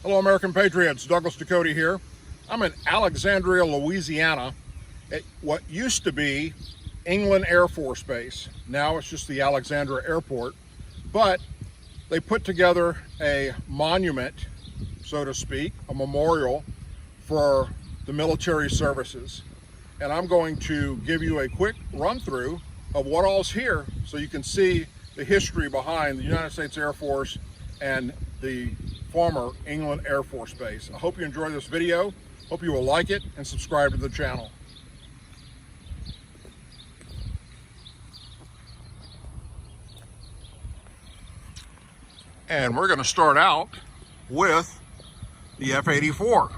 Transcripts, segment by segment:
Hello, American Patriots. Douglas Ducote here. I'm in Alexandrea, Louisiana, at what used to be England Air Force Base. Now it's just the Alexandria Airport. But they put together a monument, so to speak, a memorial for the military services. And I'm going to give you a quick run through of what all's here so you can see the history behind the United States Air Force and the former England Air Force Base. I hope you enjoy this video. Hope you will like it and subscribe to the channel. And we're going to start out with the F-84.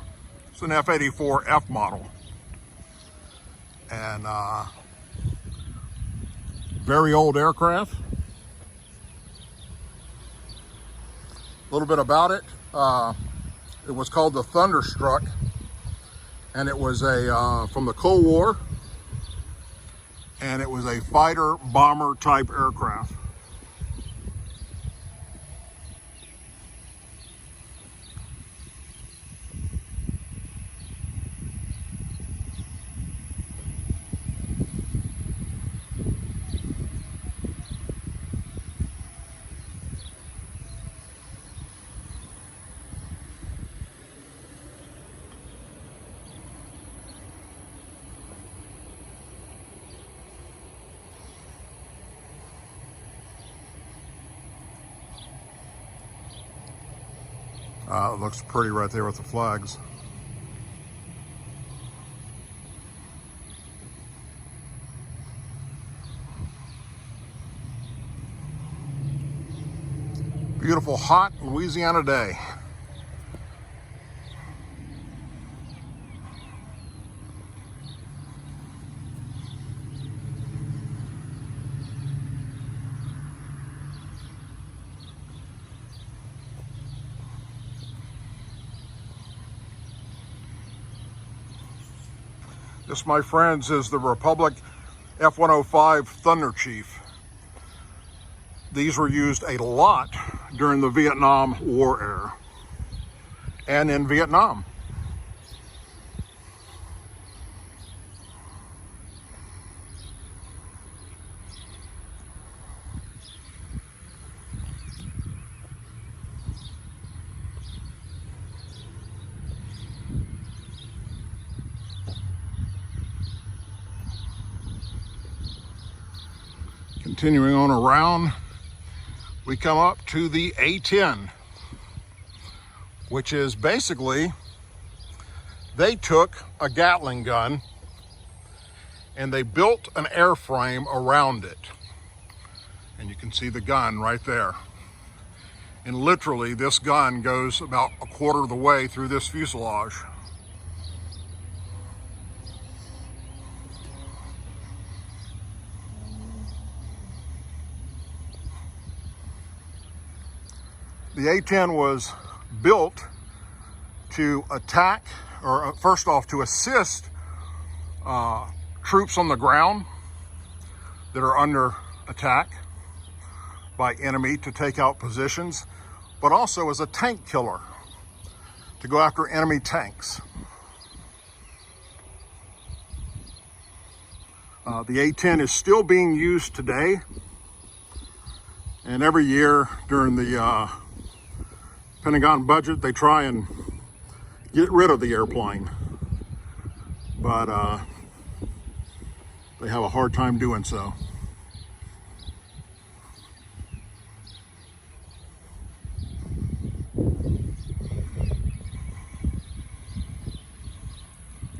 It's an F-84F model. And very old aircraft. A little bit about it. It was called the Thunderstruck, and it was from the Cold War, and it was a fighter bomber type aircraft. It looks pretty right there with the flags. Beautiful, hot Louisiana day. This, my friends, is the Republic F-105 Thunder Chief. These were used a lot during the Vietnam War era and in Vietnam. Continuing on around, we come up to the A-10, which is basically, they took a Gatling gun and they built an airframe around it. And you can see the gun right there. And literally, this gun goes about a quarter of the way through this fuselage. The A-10 was built to attack, or first off, to assist troops on the ground that are under attack by enemy to take out positions, but also as a tank killer to go after enemy tanks. The A-10 is still being used today, and every year during the Pentagon budget, they try and get rid of the airplane, but they have a hard time doing so.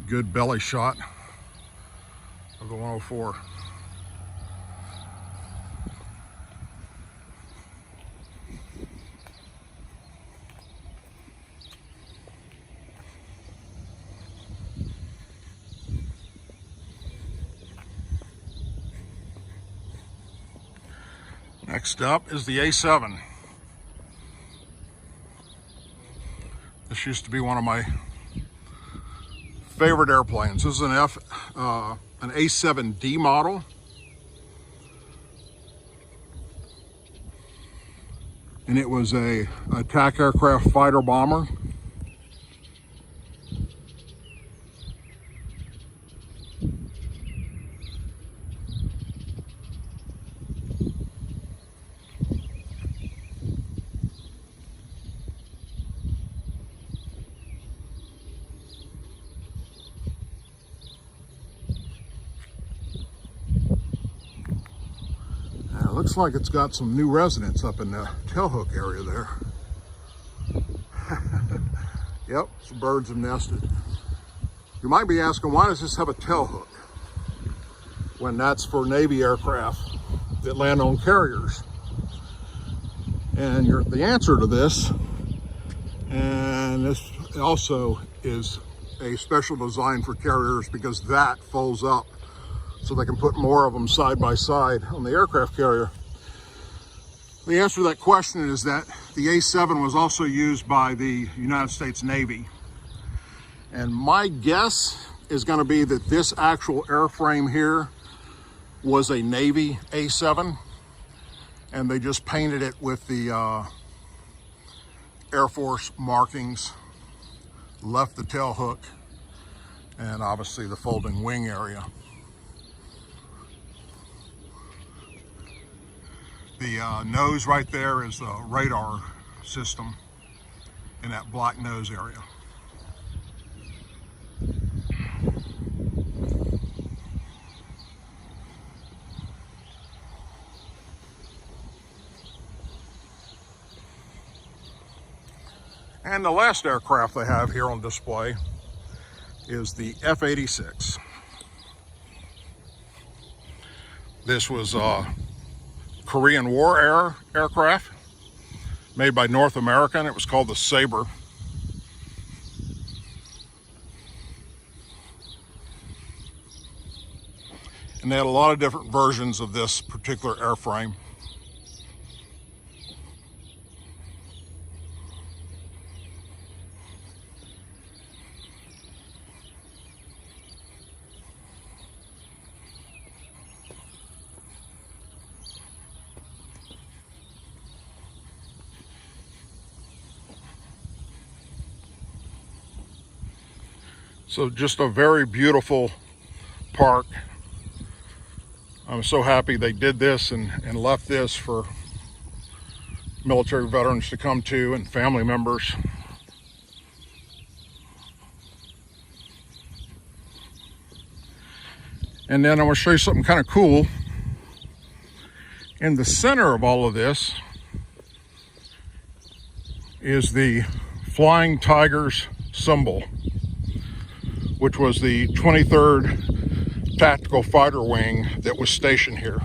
Good belly shot of the 104. Next up is the A7. This used to be one of my favorite airplanes. This is an A7D model. And it was a attack aircraft fighter bomber. looks like it's got some new residents up in the tailhook area there. Yep, some birds have nested. You might be asking, why does this have a tailhook? When that's for Navy aircraft that land on carriers. And the answer to this, and this also is a special design for carriers because that folds up so they can put more of them side by side on the aircraft carrier. The answer to that question is that the A-7 was also used by the United States Navy. And my guess is going to be that this actual airframe here was a Navy A-7, and they just painted it with the Air Force markings, left the tail hook, and obviously the folding wing area. The nose right there is the radar system in that black nose area. And the last aircraft they have here on display is the F-86. This was a Korean War era aircraft made by North American. It was called the Sabre. And they had a lot of different versions of this particular airframe. So just a very beautiful park. I'm so happy they did this and left this for military veterans to come to and family members. And then I want to show you something kind of cool. In the center of all of this is the Flying Tigers symbol, which was the 23rd Tactical Fighter Wing that was stationed here.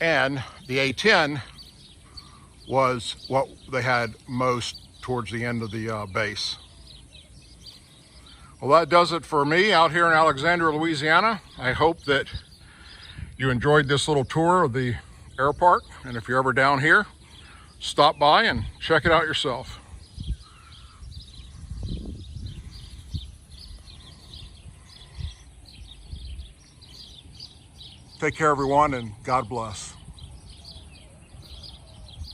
And the A-10 was what they had most towards the end of the base. Well, that does it for me out here in Alexandria, Louisiana. I hope that you enjoyed this little tour of the air park, and if you're ever down here, stop by and check it out yourself. Take care, everyone, and God bless.